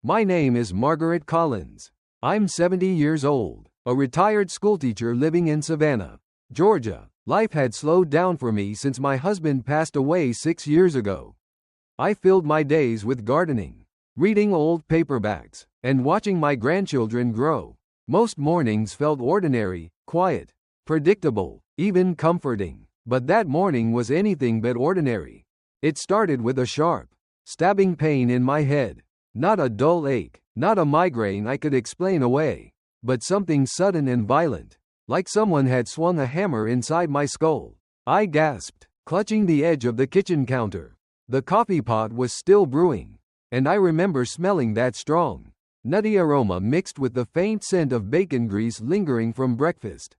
My name is Margaret Collins. I'm 70 years old, a retired schoolteacher living in Savannah, Georgia. Life had slowed down for me since my husband passed away 6 years ago. I filled my days with gardening, reading old paperbacks, and watching my grandchildren grow. Most mornings felt ordinary, quiet, predictable, even comforting. But that morning was anything but ordinary. It started with a sharp, stabbing pain in my head. Not a dull ache, not a migraine I could explain away, but something sudden and violent, like someone had swung a hammer inside my skull. I gasped, clutching the edge of the kitchen counter. The coffee pot was still brewing, and I remember smelling that strong, nutty aroma mixed with the faint scent of bacon grease lingering from breakfast.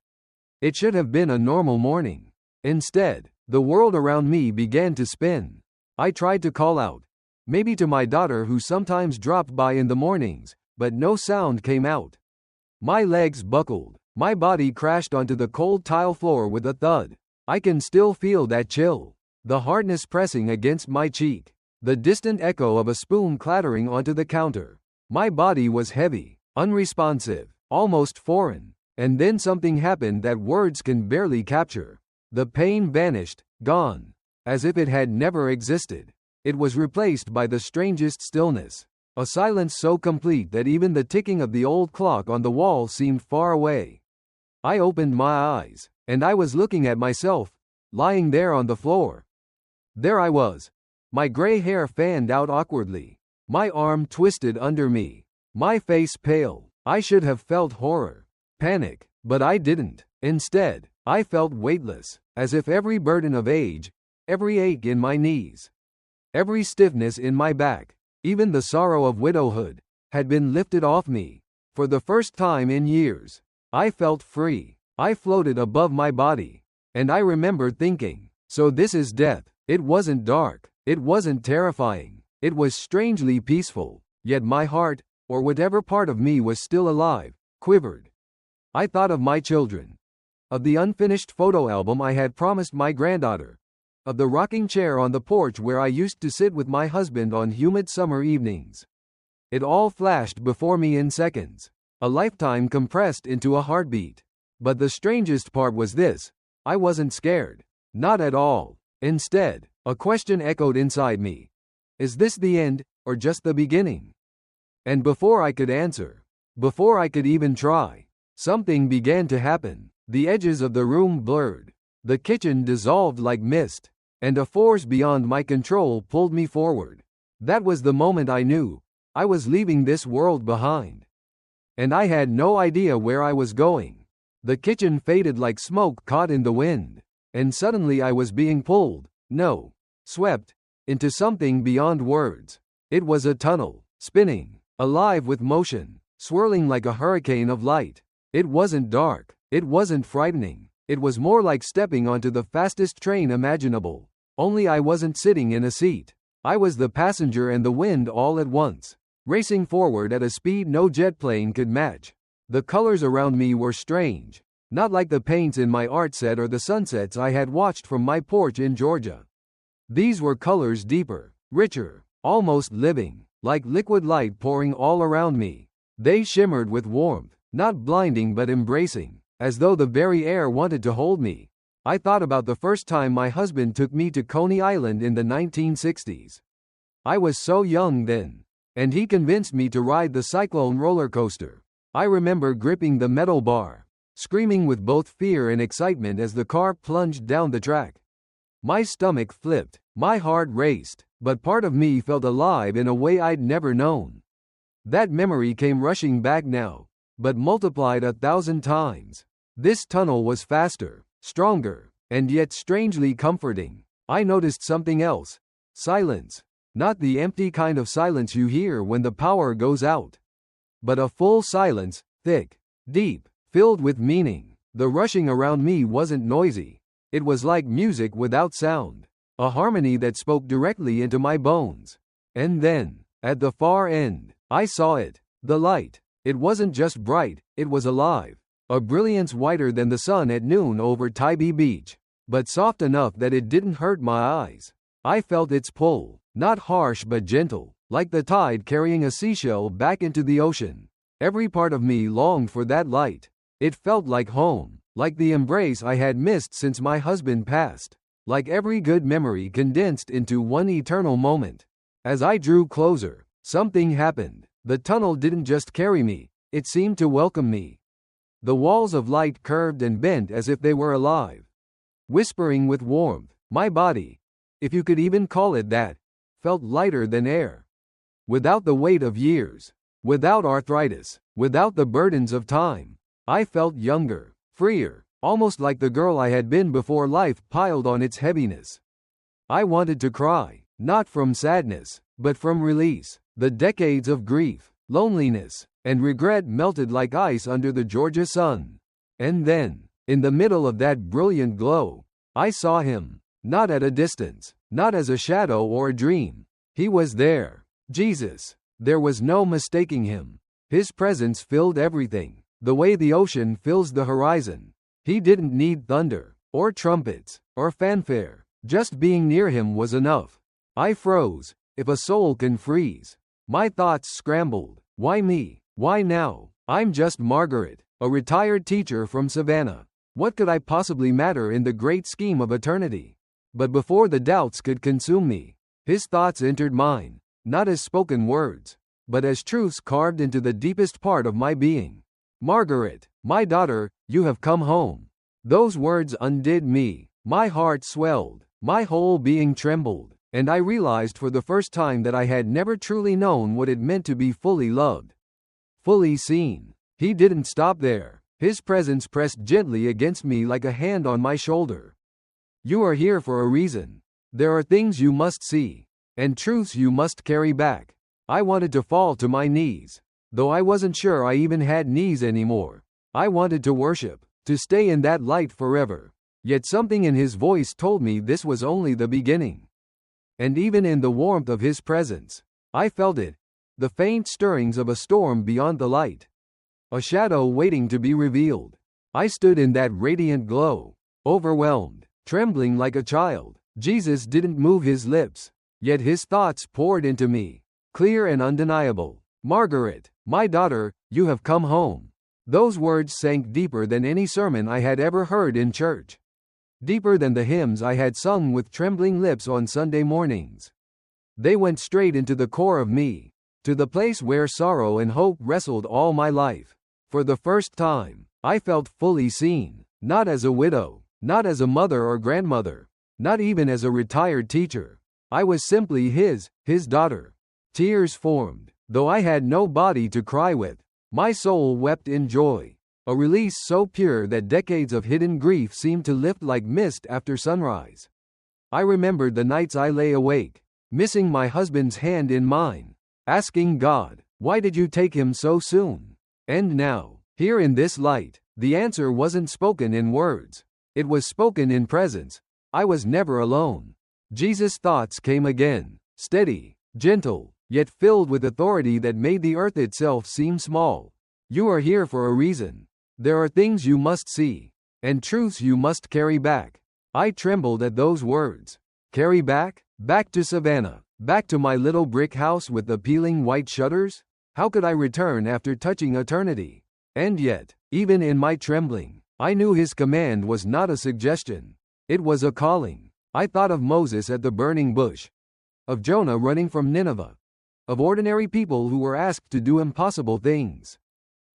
It should have been a normal morning. Instead, the world around me began to spin. I tried to call out, maybe to my daughter who sometimes dropped by in the mornings, but no sound came out. My legs buckled. My body crashed onto the cold tile floor with a thud. I can still feel that chill, the hardness pressing against my cheek, the distant echo of a spoon clattering onto the counter. My body was heavy, unresponsive, almost foreign, and then something happened that words can barely capture. The pain vanished, gone, as if it had never existed. It was replaced by the strangest stillness, a silence so complete that even the ticking of the old clock on the wall seemed far away. I opened my eyes, and I was looking at myself, lying there on the floor. There I was, my gray hair fanned out awkwardly, my arm twisted under me, my face pale. I should have felt horror, panic, but I didn't. Instead, I felt weightless, as if every burden of age, every ache in my knees, every stiffness in my back, even the sorrow of widowhood, had been lifted off me. For the first time in years, I felt free. I floated above my body. And I remember thinking, so this is death. It wasn't dark. It wasn't terrifying. It was strangely peaceful. Yet my heart, or whatever part of me was still alive, quivered. I thought of my children, of the unfinished photo album I had promised my granddaughter, of the rocking chair on the porch where I used to sit with my husband on humid summer evenings. It all flashed before me in seconds, a lifetime compressed into a heartbeat. But the strangest part was this: I wasn't scared. Not at all. Instead, a question echoed inside me. Is this the end, or just the beginning? And before I could answer, before I could even try, something began to happen. The edges of the room blurred. The kitchen dissolved like mist, and a force beyond my control pulled me forward. That was the moment I knew I was leaving this world behind. And I had no idea where I was going. The kitchen faded like smoke caught in the wind, and suddenly I was being pulled, no, swept, into something beyond words. It was a tunnel, spinning, alive with motion, swirling like a hurricane of light. It wasn't dark. It wasn't frightening. It was more like stepping onto the fastest train imaginable. Only I wasn't sitting in a seat. I was the passenger and the wind all at once, racing forward at a speed no jet plane could match. The colors around me were strange, not like the paints in my art set or the sunsets I had watched from my porch in Georgia. These were colors deeper, richer, almost living, like liquid light pouring all around me. They shimmered with warmth, not blinding but embracing, as though the very air wanted to hold me. I thought about the first time my husband took me to Coney Island in the 1960s. I was so young then, and he convinced me to ride the Cyclone roller coaster. I remember gripping the metal bar, screaming with both fear and excitement as the car plunged down the track. My stomach flipped, my heart raced, but part of me felt alive in a way I'd never known. That memory came rushing back now, but multiplied 1,000 times. This tunnel was faster, stronger, and yet strangely comforting. I noticed something else. Silence. Not the empty kind of silence you hear when the power goes out, but a full silence, thick, deep, filled with meaning. The rushing around me wasn't noisy. It was like music without sound, a harmony that spoke directly into my bones. And then, at the far end, I saw it. The light. It wasn't just bright, it was alive. A brilliance whiter than the sun at noon over Tybee Beach, but soft enough that it didn't hurt my eyes. I felt its pull, not harsh but gentle, like the tide carrying a seashell back into the ocean. Every part of me longed for that light. It felt like home, like the embrace I had missed since my husband passed, like every good memory condensed into one eternal moment. As I drew closer, something happened. The tunnel didn't just carry me, it seemed to welcome me. The walls of light curved and bent as if they were alive, whispering with warmth. My body, if you could even call it that, felt lighter than air. Without the weight of years, without arthritis, without the burdens of time, I felt younger, freer, almost like the girl I had been before life piled on its heaviness. I wanted to cry, not from sadness, but from release. The decades of grief, loneliness, and regret melted like ice under the Georgia sun. And then, in the middle of that brilliant glow, I saw him, not at a distance, not as a shadow or a dream. He was there. Jesus. There was no mistaking him. His presence filled everything, the way the ocean fills the horizon. He didn't need thunder, or trumpets, or fanfare. Just being near him was enough. I froze. If a soul can freeze. My thoughts scrambled. Why me? Why now? I'm just Margaret, a retired teacher from Savannah. What could I possibly matter in the great scheme of eternity? But before the doubts could consume me, his thoughts entered mine, not as spoken words, but as truths carved into the deepest part of my being. Margaret, my daughter, you have come home. Those words undid me. My heart swelled, my whole being trembled, and I realized for the first time that I had never truly known what it meant to be fully loved, fully seen. He didn't stop there. His presence pressed gently against me like a hand on my shoulder. You are here for a reason. There are things you must see, and truths you must carry back. I wanted to fall to my knees, though I wasn't sure I even had knees anymore. I wanted to worship, to stay in that light forever. Yet something in his voice told me this was only the beginning. And even in the warmth of his presence, I felt it, the faint stirrings of a storm beyond the light. A shadow waiting to be revealed. I stood in that radiant glow, overwhelmed, trembling like a child. Jesus didn't move his lips, yet his thoughts poured into me, clear and undeniable. Margaret, my daughter, you have come home. Those words sank deeper than any sermon I had ever heard in church. Deeper than the hymns I had sung with trembling lips on Sunday mornings. They went straight into the core of me, to the place where sorrow and hope wrestled all my life. For the first time, I felt fully seen, not as a widow, not as a mother or grandmother, not even as a retired teacher. I was simply his daughter. Tears formed, though I had no body to cry with. My soul wept in joy, a release so pure that decades of hidden grief seemed to lift like mist after sunrise. I remembered the nights I lay awake, missing my husband's hand in mine, asking God, why did you take him so soon? And now, here in this light, the answer wasn't spoken in words. It was spoken in presence. I was never alone. Jesus' thoughts came again, steady, gentle, yet filled with authority that made the earth itself seem small. You are here for a reason. There are things you must see, and truths you must carry back. I trembled at those words. Carry back? Back to Savannah. Back to my little brick house with the peeling white shutters? How could I return after touching eternity? And yet, even in my trembling, I knew his command was not a suggestion. It was a calling. I thought of Moses at the burning bush, of Jonah running from Nineveh, of ordinary people who were asked to do impossible things.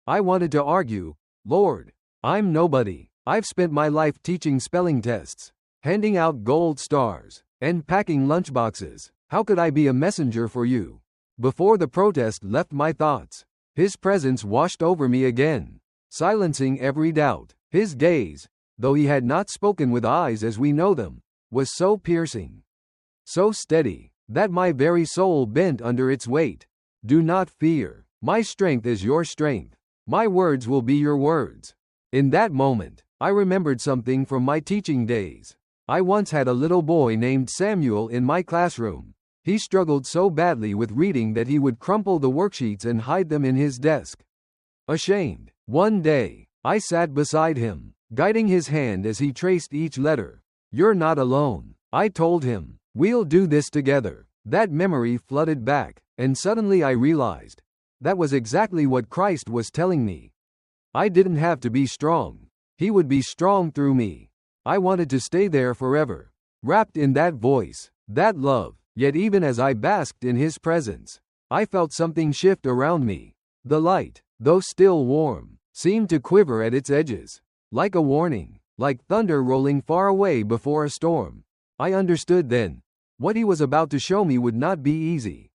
I wanted to argue, Lord, I'm nobody. I've spent my life teaching spelling tests, handing out gold stars, and packing lunchboxes. How could I be a messenger for you? Before the protest left my thoughts, his presence washed over me again, silencing every doubt. His gaze, though he had not spoken with eyes as we know them, was so piercing, so steady, that my very soul bent under its weight. Do not fear. My strength is your strength. My words will be your words. In that moment, I remembered something from my teaching days. I once had a little boy named Samuel in my classroom. He struggled so badly with reading that he would crumple the worksheets and hide them in his desk. Ashamed, one day, I sat beside him, guiding his hand as he traced each letter. You're not alone, I told him. We'll do this together. That memory flooded back, And suddenly I realized that was exactly what Christ was telling me. I didn't have to be strong. He would be strong through me. I wanted to stay there forever, wrapped in that voice, that love. Yet even as I basked in his presence, I felt something shift around me. The light, though still warm, seemed to quiver at its edges, like a warning, like thunder rolling far away before a storm. I understood then. What he was about to show me would not be easy.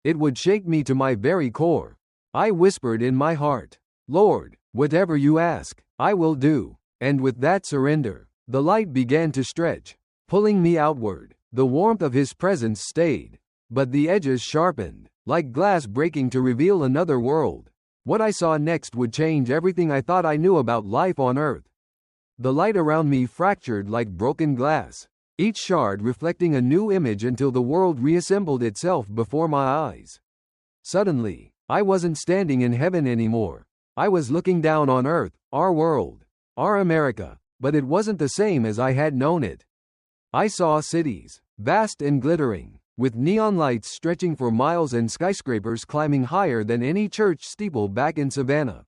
It would shake me to my very core. I whispered in my heart, "Lord, whatever you ask, I will do." And with that surrender, the light began to stretch, pulling me outward. The warmth of his presence stayed, but the edges sharpened, like glass breaking to reveal another world. What I saw next would change everything I thought I knew about life on Earth. The light around me fractured like broken glass, each shard reflecting a new image until the world reassembled itself before my eyes. Suddenly, I wasn't standing in heaven anymore. I was looking down on Earth, our world, our America, but it wasn't the same as I had known it. I saw cities, vast and glittering, with neon lights stretching for miles and skyscrapers climbing higher than any church steeple back in Savannah.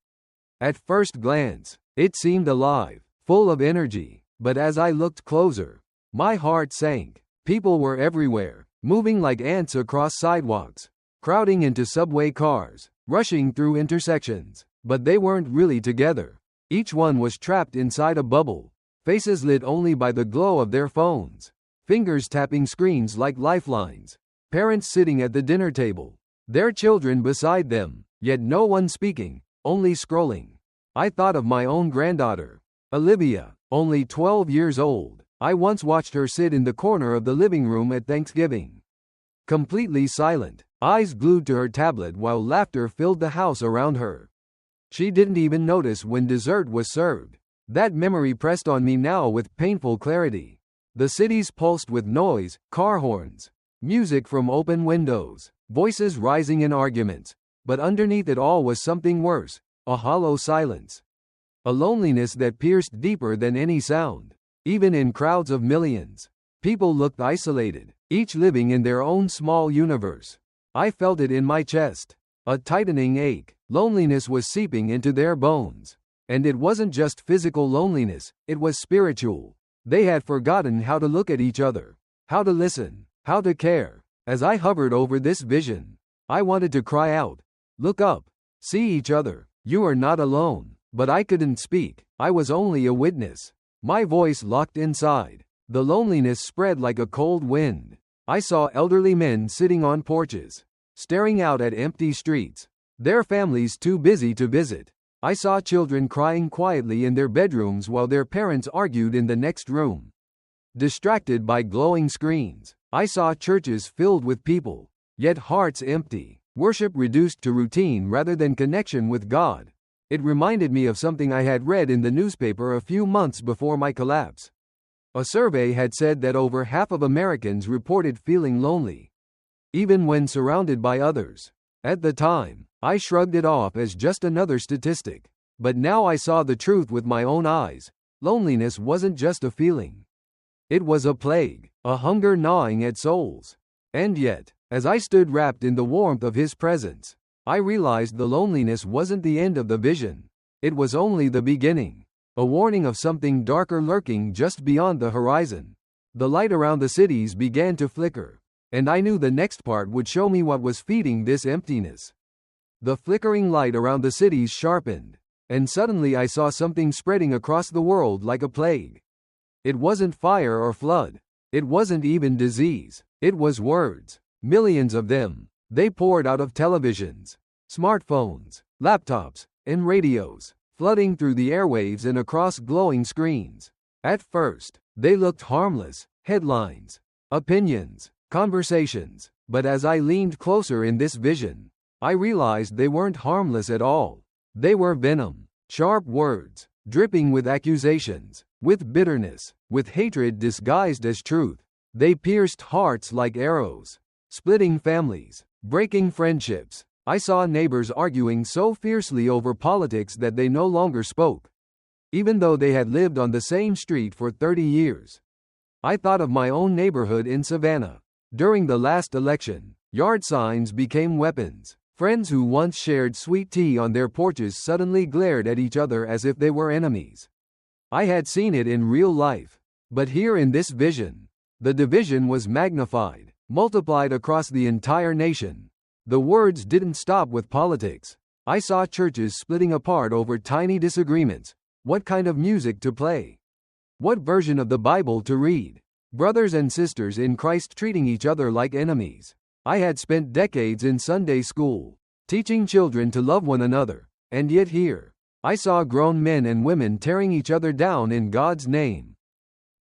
At first glance, it seemed alive, full of energy, but as I looked closer, my heart sank. People were everywhere, moving like ants across sidewalks, crowding into subway cars, rushing through intersections, but they weren't really together. Each one was trapped inside a bubble, faces lit only by the glow of their phones, fingers tapping screens like lifelines, parents sitting at the dinner table, their children beside them, yet no one speaking, only scrolling. I thought of my own granddaughter, Olivia, only 12 years old. I once watched her sit in the corner of the living room at Thanksgiving, completely silent, eyes glued to her tablet while laughter filled the house around her. She didn't even notice when dessert was served. That memory pressed on me now with painful clarity. The cities pulsed with noise, car horns, music from open windows, voices rising in arguments, but underneath it all was something worse, a hollow silence. A loneliness that pierced deeper than any sound. Even in crowds of millions, people looked isolated, each living in their own small universe. I felt it in my chest, a tightening ache. Loneliness was seeping into their bones. And it wasn't just physical loneliness, it was spiritual. They had forgotten how to look at each other, how to listen, how to care. As I hovered over this vision, I wanted to cry out, "Look up, see each other, you are not alone." But I couldn't speak, I was only a witness. My voice locked inside. The loneliness spread like a cold wind. I saw elderly men sitting on porches, staring out at empty streets, their families too busy to visit. I saw children crying quietly in their bedrooms while their parents argued in the next room. Distracted by glowing screens, I saw churches filled with people, yet hearts empty, worship reduced to routine rather than connection with God. It reminded me of something I had read in the newspaper a few months before my collapse. A survey had said that over half of Americans reported feeling lonely, even when surrounded by others. At the time, I shrugged it off as just another statistic. But now I saw the truth with my own eyes. Loneliness wasn't just a feeling. It was a plague, a hunger gnawing at souls. And yet, as I stood wrapped in the warmth of his presence, I realized the loneliness wasn't the end of the vision. It was only the beginning, a warning of something darker lurking just beyond the horizon. The light around the cities began to flicker, and I knew the next part would show me what was feeding this emptiness. The flickering light around the cities sharpened, and suddenly I saw something spreading across the world like a plague. It wasn't fire or flood. It wasn't even disease. It was words, millions of them. They poured out of televisions, smartphones, laptops, and radios, flooding through the airwaves and across glowing screens. At first, they looked harmless, headlines, opinions, conversations, but as I leaned closer in this vision, I realized they weren't harmless at all. They were venom, sharp words, dripping with accusations, with bitterness, with hatred disguised as truth. They pierced hearts like arrows, splitting families, breaking friendships. I saw neighbors arguing so fiercely over politics that they no longer spoke, even though they had lived on the same street for 30 years. I thought of my own neighborhood in Savannah. During the last election, Yard signs became weapons. Friends who once shared sweet tea on their porches suddenly glared at each other as if they were enemies. I had seen it in real life. But here in this vision, the division was magnified, multiplied across the entire nation. The words didn't stop with politics. I saw churches splitting apart over tiny disagreements. What kind of music to play? What version of the Bible to read? Brothers and sisters in Christ treating each other like enemies. I had spent decades in Sunday school, teaching children to love one another, and yet here, I saw grown men and women tearing each other down in God's name.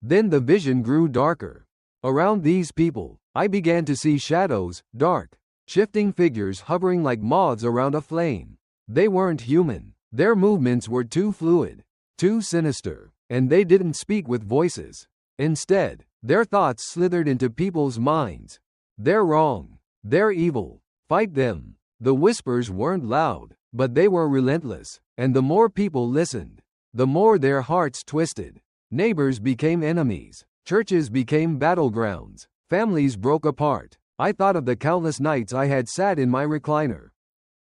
Then the vision grew darker. Around these people, I began to see shadows, dark, shifting figures hovering like moths around a flame. They weren't human. Their movements were too fluid, too sinister, and they didn't speak with voices. Instead, their thoughts slithered into people's minds. They're wrong. They're evil. Fight them. The whispers weren't loud, but they were relentless, and the more people listened, the more their hearts twisted. Neighbors became enemies. Churches became battlegrounds. Families broke apart. I thought of the countless nights I had sat in my recliner,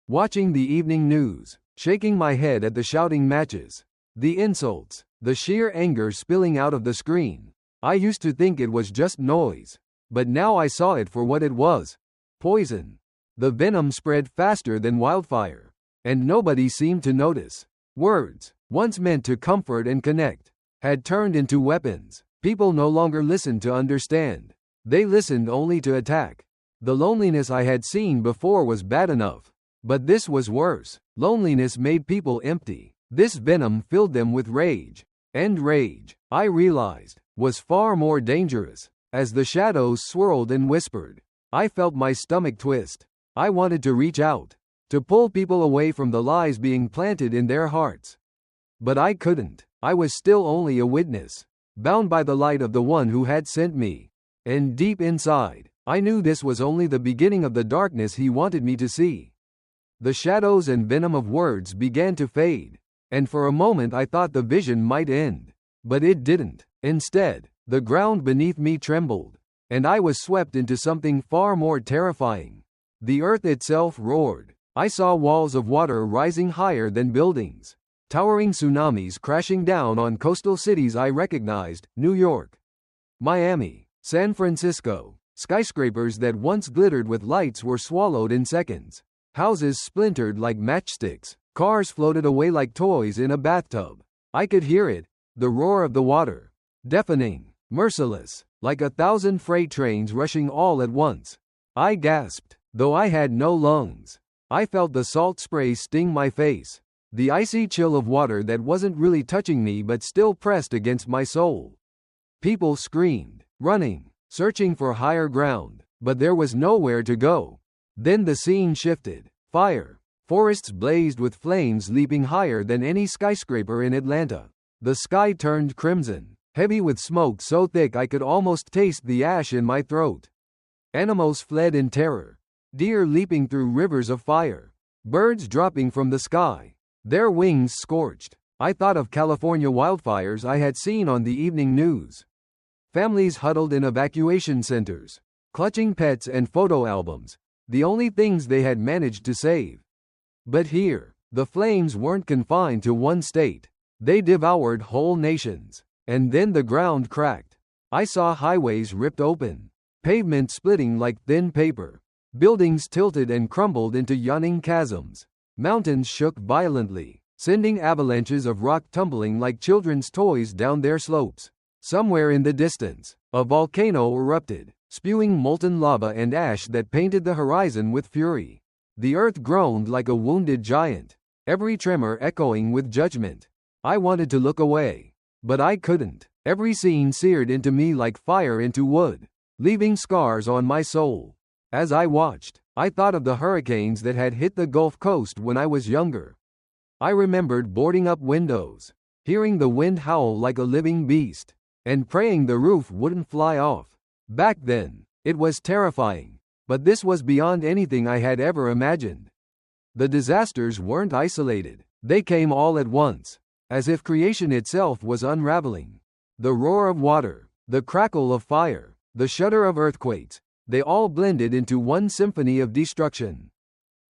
watching the evening news, shaking my head at the shouting matches, the insults, the sheer anger spilling out of the screen. I used to think it was just noise, but now I saw it for what it was: poison. The venom spread faster than wildfire, and nobody seemed to notice. Words, once meant to comfort and connect, had turned into weapons. People no longer listened to understand. They listened only to attack. The loneliness I had seen before was bad enough, but this was worse. Loneliness made people empty. This venom filled them with rage. And rage, I realized, was far more dangerous. As the shadows swirled and whispered, I felt my stomach twist. I wanted to reach out, to pull people away from the lies being planted in their hearts. But I couldn't. I was still only a witness, bound by the light of the one who had sent me. And deep inside, I knew this was only the beginning of the darkness he wanted me to see. The shadows and venom of words began to fade, and for a moment I thought the vision might end. But it didn't. Instead, the ground beneath me trembled, and I was swept into something far more terrifying. The earth itself roared. I saw walls of water rising higher than buildings, towering tsunamis crashing down on coastal cities I recognized: New York, Miami, San Francisco. Skyscrapers that once glittered with lights were swallowed in seconds. Houses splintered like matchsticks. Cars floated away like toys in a bathtub. I could hear it, the roar of the water. Deafening, merciless, like 1,000 freight trains rushing all at once. I gasped, though I had no lungs. I felt the salt spray sting my face, the icy chill of water that wasn't really touching me but still pressed against my soul. People screamed, running, searching for higher ground, but there was nowhere to go. Then the scene shifted. Fire. Forests blazed with flames leaping higher than any skyscraper in Atlanta. The sky turned crimson, heavy with smoke so thick I could almost taste the ash in my throat. Animals fled in terror. Deer leaping through rivers of fire. Birds dropping from the sky, their wings scorched. I thought of California wildfires I had seen on the evening news. Families huddled in evacuation centers, clutching pets and photo albums, the only things they had managed to save. But here, the flames weren't confined to one state. They devoured whole nations. And then the ground cracked. I saw highways ripped open, pavement splitting like thin paper. Buildings tilted and crumbled into yawning chasms. Mountains shook violently, sending avalanches of rock tumbling like children's toys down their slopes. Somewhere in the distance, a volcano erupted, spewing molten lava and ash that painted the horizon with fury. The earth groaned like a wounded giant, every tremor echoing with judgment. I wanted to look away, but I couldn't. Every scene seared into me like fire into wood, leaving scars on my soul. As I watched, I thought of the hurricanes that had hit the Gulf Coast when I was younger. I remembered boarding up windows, hearing the wind howl like a living beast, and praying the roof wouldn't fly off. Back then, it was terrifying, but this was beyond anything I had ever imagined. The disasters weren't isolated. They came all at once, as if creation itself was unraveling. The roar of water, the crackle of fire, the shudder of earthquakes, They all blended into one symphony of destruction.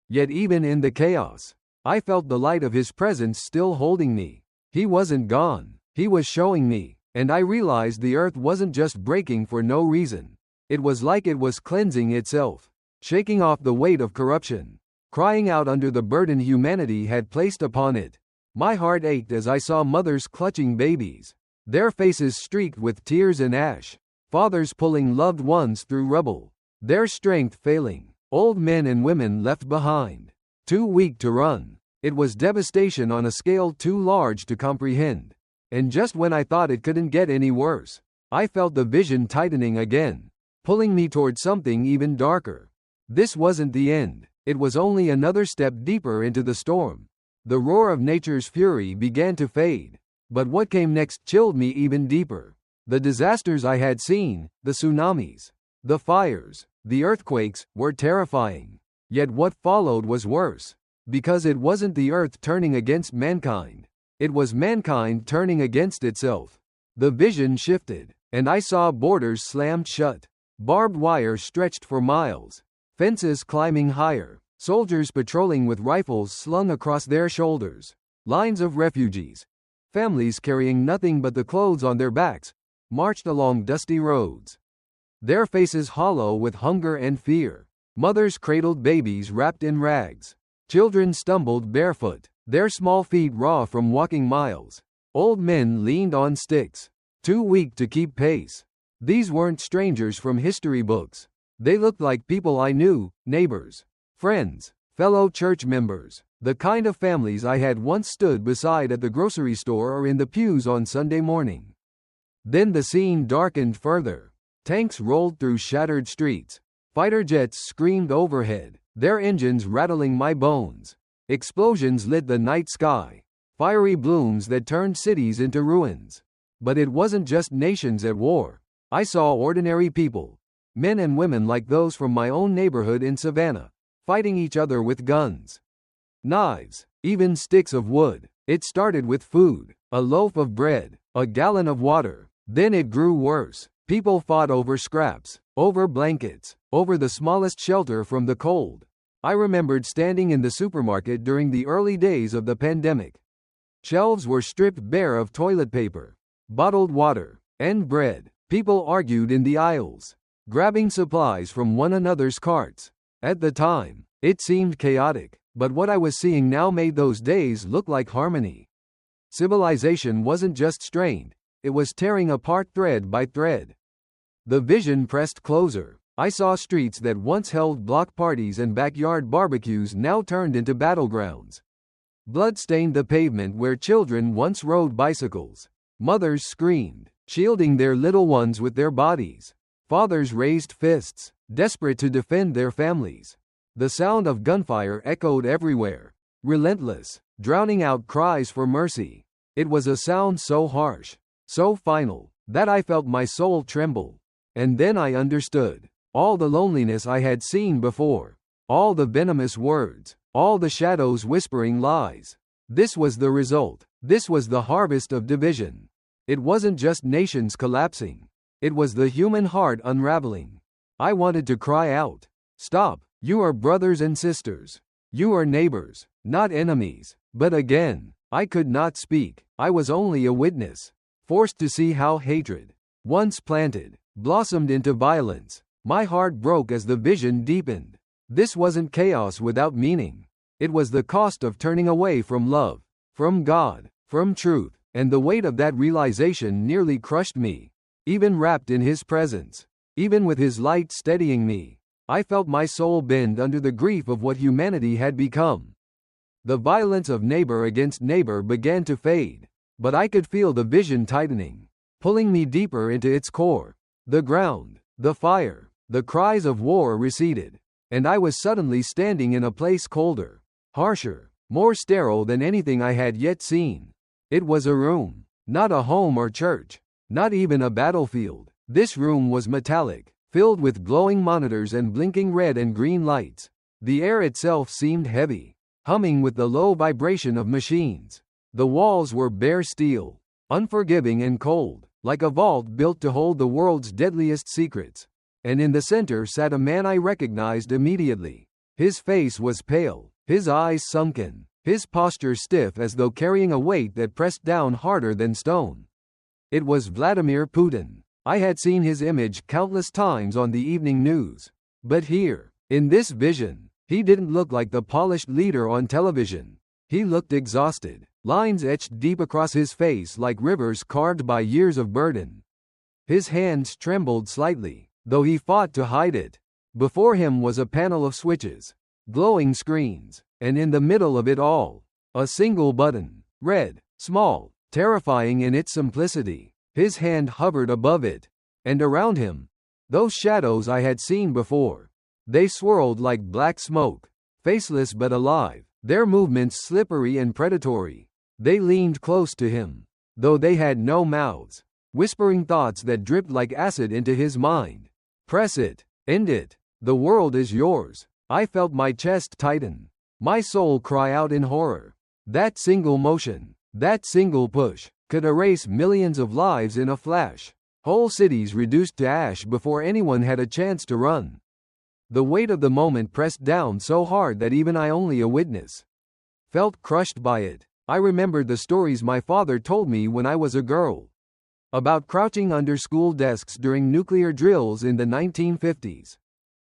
Yet even in the chaos, I felt the light of his presence still holding me. He wasn't gone. He was showing me, and I realized the earth wasn't just breaking for no reason. It was like it was cleansing itself, shaking off the weight of corruption, crying out under the burden humanity had placed upon it. My heart ached as I saw mothers clutching babies, their faces streaked with tears and ash, fathers pulling loved ones through rubble, their strength failing, old men and women left behind, too weak to run. It was devastation on a scale too large to comprehend. And just when I thought it couldn't get any worse, I felt the vision tightening again, pulling me toward something even darker. This wasn't the end. It was only another step deeper into the storm. The roar of nature's fury began to fade, but what came next chilled me even deeper. The disasters I had seen, the tsunamis, the fires, the earthquakes, were terrifying. Yet what followed was worse, because it wasn't the earth turning against mankind. It was mankind turning against itself. The vision shifted, and I saw borders slammed shut, barbed wire stretched for miles, fences climbing higher, soldiers patrolling with rifles slung across their shoulders, lines of refugees, families carrying nothing but the clothes on their backs, marched along dusty roads, their faces hollow with hunger and fear. Mothers cradled babies wrapped in rags. Children stumbled barefoot, their small feet raw from walking miles. Old men leaned on sticks, too weak to keep pace. These weren't strangers from history books. They looked like people I knew, neighbors, friends, fellow church members, the kind of families I had once stood beside at the grocery store or in the pews on Sunday morning. Then the scene darkened further. Tanks rolled through shattered streets. Fighter jets screamed overhead, their engines rattling my bones. Explosions lit the night sky, fiery blooms that turned cities into ruins. But it wasn't just nations at war. I saw ordinary people, men and women like those from my own neighborhood in Savannah, fighting each other with guns, knives, even sticks of wood. It started with food, a loaf of bread, a gallon of water. Then it grew worse. People fought over scraps, over blankets, over the smallest shelter from the cold. I remembered standing in the supermarket during the early days of the pandemic. Shelves were stripped bare of toilet paper, bottled water, and bread. People argued in the aisles, grabbing supplies from one another's carts. At the time, it seemed chaotic, but what I was seeing now made those days look like harmony. Civilization wasn't just strained, it was tearing apart thread by thread. The vision pressed closer. I saw streets that once held block parties and backyard barbecues now turned into battlegrounds. Blood stained the pavement where children once rode bicycles. Mothers screamed, shielding their little ones with their bodies. Fathers raised fists, desperate to defend their families. The sound of gunfire echoed everywhere, relentless, drowning out cries for mercy. It was a sound so harsh, so final, that I felt my soul tremble. And then I understood. All the loneliness I had seen before, all the venomous words, all the shadows whispering lies. This was the result. This was the harvest of division. It wasn't just nations collapsing. It was the human heart unraveling. I wanted to cry out, "Stop, you are brothers and sisters. You are neighbors, not enemies." But again, I could not speak. I was only a witness, forced to see how hatred, once planted, blossomed into violence. My heart broke as the vision deepened. This wasn't chaos without meaning. It was the cost of turning away from love, from God, from truth, and the weight of that realization nearly crushed me. Even wrapped in His presence, even with His light steadying me, I felt my soul bend under the grief of what humanity had become. The violence of neighbor against neighbor began to fade, but I could feel the vision tightening, pulling me deeper into its core. The ground, the fire, the cries of war receded, and I was suddenly standing in a place colder, harsher, more sterile than anything I had yet seen. It was a room, not a home or church, not even a battlefield. This room was metallic, filled with glowing monitors and blinking red and green lights. The air itself seemed heavy, humming with the low vibration of machines. The walls were bare steel, unforgiving and cold, like a vault built to hold the world's deadliest secrets. and in the center sat a man I recognized immediately. His face was pale, his eyes sunken, his posture stiff as though carrying a weight that pressed down harder than stone. It was Vladimir Putin. I had seen his image countless times on the evening news. But here, in this vision, he didn't look like the polished leader on television. He looked exhausted, lines etched deep across his face like rivers carved by years of burden. His hands trembled slightly, though he fought to hide it. Before him was a panel of switches, glowing screens, and in the middle of it all, a single button, red, small, terrifying in its simplicity. His hand hovered above it, and around him, those shadows I had seen before. They swirled like black smoke, faceless but alive, their movements slippery and predatory. They leaned close to him, though they had no mouths, whispering thoughts that dripped like acid into his mind. Press it, end it, the world is yours. I felt my chest tighten, my soul cry out in horror. That single motion, that single push, could erase millions of lives in a flash. Whole cities reduced to ash before anyone had a chance to run. The weight of the moment pressed down so hard that even I, only a witness, felt crushed by it. I remembered the stories my father told me when I was a girl, about crouching under school desks during nuclear drills in the 1950s.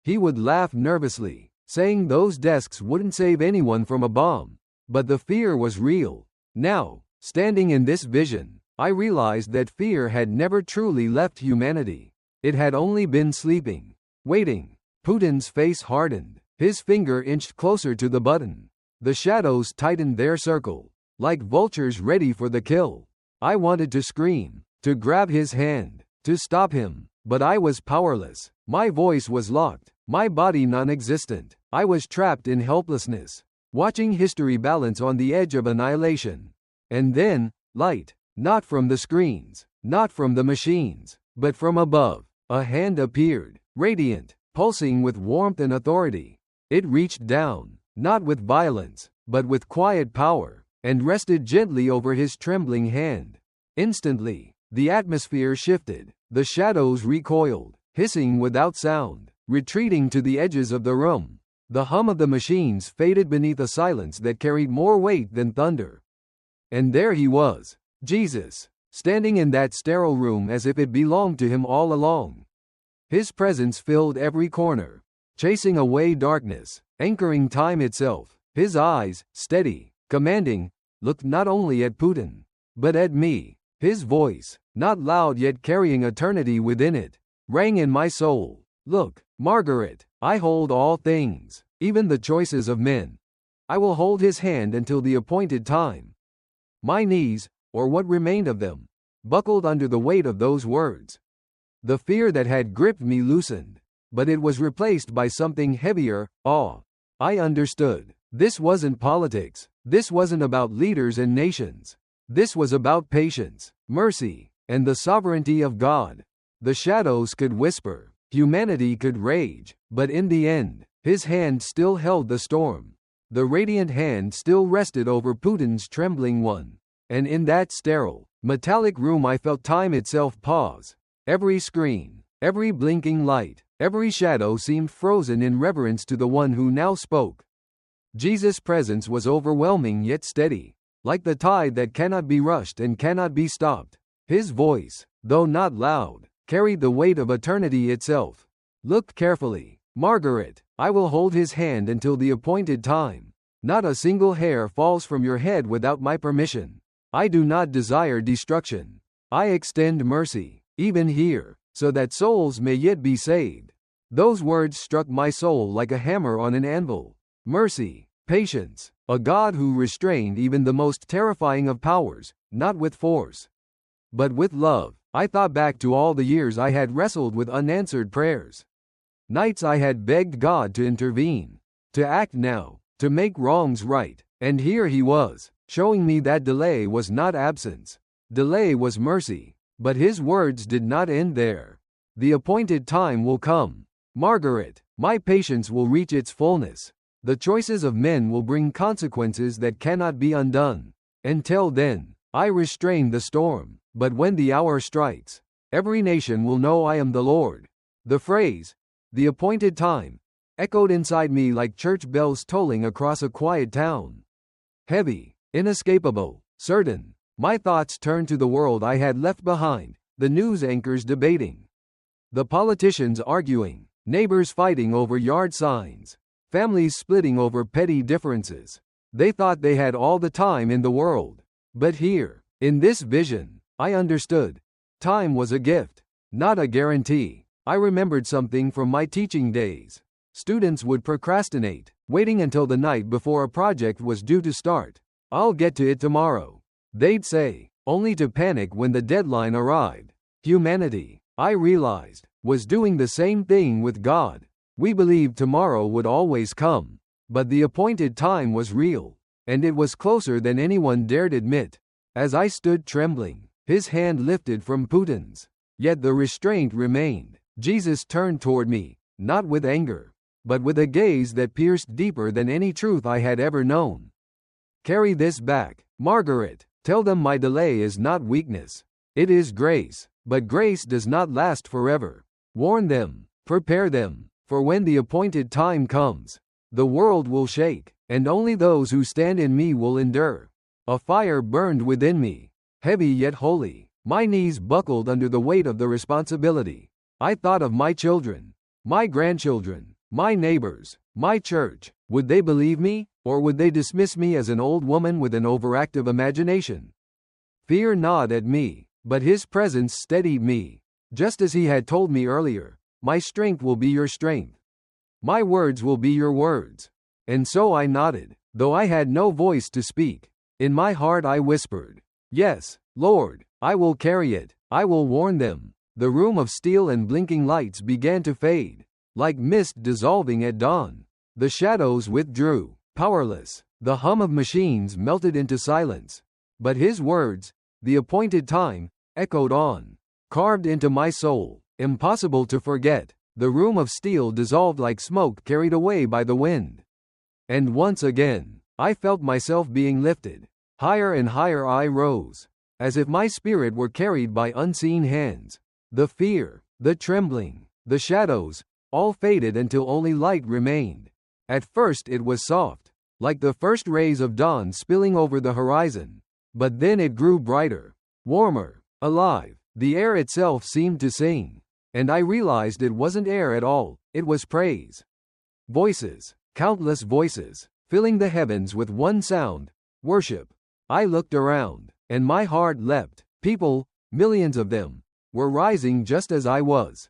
He would laugh nervously, saying those desks wouldn't save anyone from a bomb. But the fear was real. Now, standing in this vision, I realized that fear had never truly left humanity. It had only been sleeping, waiting. Putin's face hardened, his finger inched closer to the button. The shadows tightened their circle, like vultures ready for the kill. I wanted to scream, to grab his hand, to stop him, but I was powerless. My voice was locked, my body non-existent. I was trapped in helplessness, watching history balance on the edge of annihilation. And then, light, not from the screens, not from the machines, but from above. A hand appeared, radiant, pulsing with warmth and authority. It reached down, not with violence, but with quiet power, and rested gently over his trembling hand. Instantly, the atmosphere shifted. The shadows recoiled, hissing without sound, retreating to the edges of the room. The hum of the machines faded beneath a silence that carried more weight than thunder. And there he was, Jesus, standing in that sterile room as if it belonged to him all along. His presence filled every corner, chasing away darkness, anchoring time itself. His eyes, steady, commanding, looked not only at Putin, but at me. His voice, not loud yet carrying eternity within it, rang in my soul. Look, Margaret, I hold all things, even the choices of men. I will hold his hand until the appointed time. My knees, or what remained of them, buckled under the weight of those words. The fear that had gripped me loosened, but it was replaced by something heavier, awe. I understood. This wasn't politics. This wasn't about leaders and nations. This was about patience, mercy, and the sovereignty of God. The shadows could whisper, humanity could rage, but in the end, his hand still held the storm. The radiant hand still rested over Putin's trembling one. And in that sterile, metallic room I felt time itself pause. Every screen, every blinking light, every shadow seemed frozen in reverence to the one who now spoke. Jesus' presence was overwhelming yet steady, like the tide that cannot be rushed and cannot be stopped. His voice, though not loud, carried the weight of eternity itself. Look carefully, Margaret, I will hold his hand until the appointed time. Not a single hair falls from your head without my permission. I do not desire destruction. I extend mercy, even here, so that souls may yet be saved. Those words struck my soul like a hammer on an anvil. Mercy, patience, a God who restrained even the most terrifying of powers, not with force, but with love. I thought back to all the years I had wrestled with unanswered prayers. Nights I had begged God to intervene, to act now, to make wrongs right. And here he was, showing me that delay was not absence. Delay was mercy. But his words did not end there. The appointed time will come. Margaret, my patience will reach its fullness. The choices of men will bring consequences that cannot be undone. Until then, I restrain the storm. But when the hour strikes, every nation will know I am the Lord. The phrase, the appointed time, echoed inside me like church bells tolling across a quiet town. Heavy, inescapable, certain, my thoughts turned to the world I had left behind, the news anchors debating, the politicians arguing, neighbors fighting over yard signs, families splitting over petty differences. They thought they had all the time in the world. But here, in this vision, I understood. Time was a gift, not a guarantee. I remembered something from my teaching days. Students would procrastinate, waiting until the night before a project was due to start. I'll get to it tomorrow, they'd say, only to panic when the deadline arrived. Humanity, I realized, was doing the same thing with God. We believed tomorrow would always come, but the appointed time was real, and it was closer than anyone dared admit. As I stood trembling, his hand lifted from Putin's, yet the restraint remained. Jesus turned toward me, not with anger, but with a gaze that pierced deeper than any truth I had ever known. Carry this back, Margaret. Tell them my delay is not weakness. It is grace, but grace does not last forever. Warn them, prepare them, for when the appointed time comes, the world will shake, and only those who stand in me will endure. A fire burned within me, heavy yet holy. My knees buckled under the weight of the responsibility. I thought of my children, my grandchildren, my neighbors, my church. Would they believe me, or would they dismiss me as an old woman with an overactive imagination? Fear gnawed at me, but his presence steadied me. Just as he had told me earlier, my strength will be your strength. My words will be your words. And so I nodded, though I had no voice to speak. In my heart I whispered, yes, Lord, I will carry it. I will warn them. The room of steel and blinking lights began to fade, like mist dissolving at dawn. The shadows withdrew, powerless. The hum of machines melted into silence. But his words, the appointed time, echoed on, carved into my soul, impossible to forget. The room of steel dissolved like smoke carried away by the wind. And once again, I felt myself being lifted. Higher and higher I rose, as if my spirit were carried by unseen hands. The fear, the trembling, the shadows, all faded until only light remained. At first it was soft, like the first rays of dawn spilling over the horizon. But then it grew brighter, warmer, alive. The air itself seemed to sing. And I realized it wasn't air at all, it was praise. Voices, countless voices, filling the heavens with one sound, worship. I looked around, and my heart leapt. People, millions of them, were rising just as I was.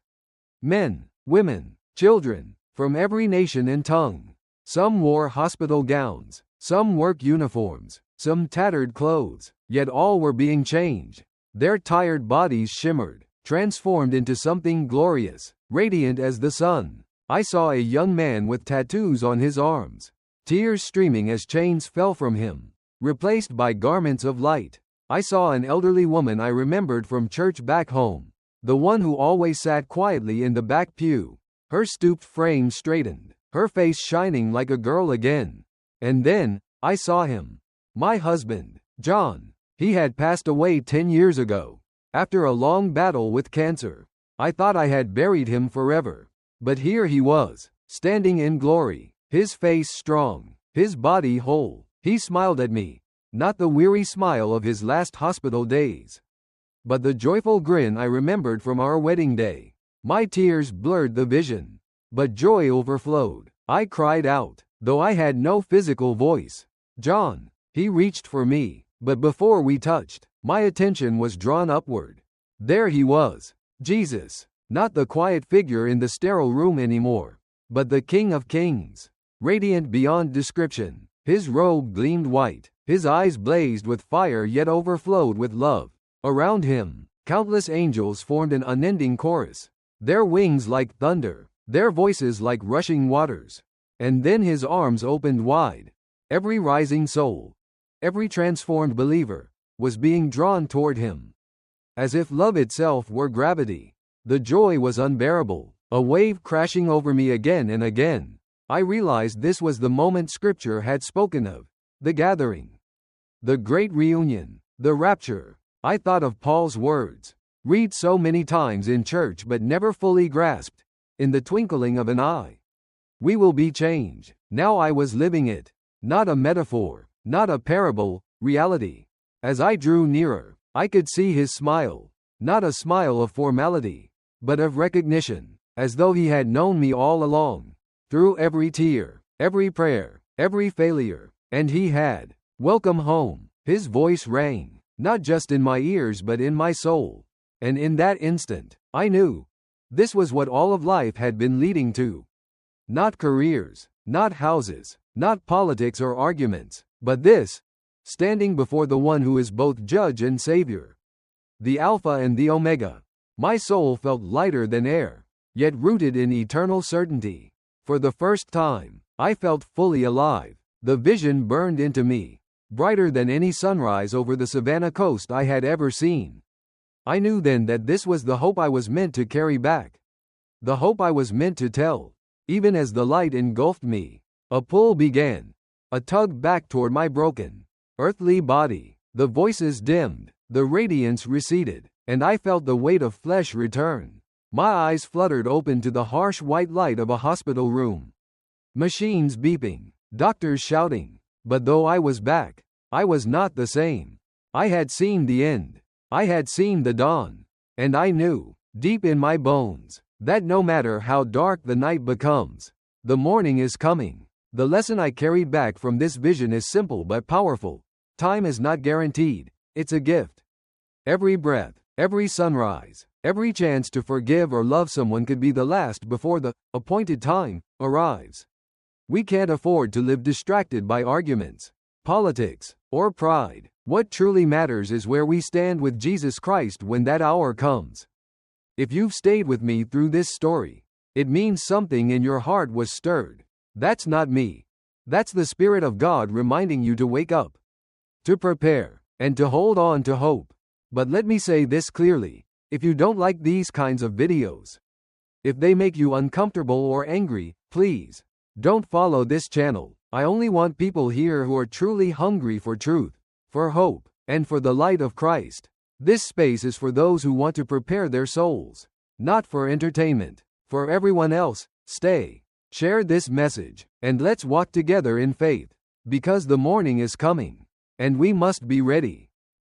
Men, women, children, from every nation and tongue. Some wore hospital gowns, some work uniforms, some tattered clothes, yet all were being changed. Their tired bodies shimmered, transformed into something glorious, radiant as the sun. I saw a young man with tattoos on his arms, tears streaming as chains fell from him, replaced by garments of light. I saw an elderly woman I remembered from church back home, the one who always sat quietly in the back pew, her stooped frame straightened, her face shining like a girl again. And then, I saw him. My husband, John. He had passed away 10 years ago, after a long battle with cancer. I thought I had buried him forever. But here he was, standing in glory, his face strong, his body whole. He smiled at me, not the weary smile of his last hospital days, but the joyful grin I remembered from our wedding day. My tears blurred the vision, but joy overflowed. I cried out, though I had no physical voice. John. He reached for me, but before we touched, my attention was drawn upward. There he was, Jesus, not the quiet figure in the sterile room anymore, but the King of Kings, radiant beyond description. His robe gleamed white, his eyes blazed with fire yet overflowed with love. Around him, countless angels formed an unending chorus, their wings like thunder, their voices like rushing waters. And then his arms opened wide. Every rising soul, every transformed believer, was being drawn toward him. As if love itself were gravity. The joy was unbearable, a wave crashing over me again and again. I realized this was the moment Scripture had spoken of, the gathering, the great reunion, the rapture. I thought of Paul's words, read so many times in church but never fully grasped. in the twinkling of an eye. We will be changed. Now I was living it. Not a metaphor, not a parable, reality. As I drew nearer, I could see his smile. Not a smile of formality, but of recognition, as though he had known me all along. Through every tear, every prayer, every failure, and he had. Welcome home. His voice rang, not just in my ears but in my soul. And in that instant, I knew. This was what all of life had been leading to. Not careers, not houses, not politics or arguments, but this, standing before the one who is both judge and savior. The Alpha and the Omega. My soul felt lighter than air, yet rooted in eternal certainty. For the first time, I felt fully alive. The vision burned into me, brighter than any sunrise over the Savannah coast I had ever seen. I knew then that this was the hope I was meant to carry back. The hope I was meant to tell. Even as the light engulfed me, a pull began. A tug back toward my broken, earthly body. The voices dimmed, the radiance receded, and I felt the weight of flesh return. My eyes fluttered open to the harsh white light of a hospital room. Machines beeping, doctors shouting. But though I was back, I was not the same. I had seen the end. I had seen the dawn. And I knew, deep in my bones, that no matter how dark the night becomes, the morning is coming. The lesson I carried back from this vision is simple but powerful. Time is not guaranteed, it's a gift. Every breath, every sunrise, every chance to forgive or love someone could be the last before the appointed time arrives. We can't afford to live distracted by arguments, politics, or pride. What truly matters is where we stand with Jesus Christ when that hour comes. If you've stayed with me through this story, it means something in your heart was stirred. That's not me. That's the Spirit of God reminding you to wake up, to prepare, and to hold on to hope. But let me say this clearly, if you don't like these kinds of videos, if they make you uncomfortable or angry, please don't follow this channel. I only want people here who are truly hungry for truth, for hope, and for the light of Christ. This space is for those who want to prepare their souls, not for entertainment. For everyone else, stay, share this message, and let's walk together in faith, because the morning is coming, and we must be ready.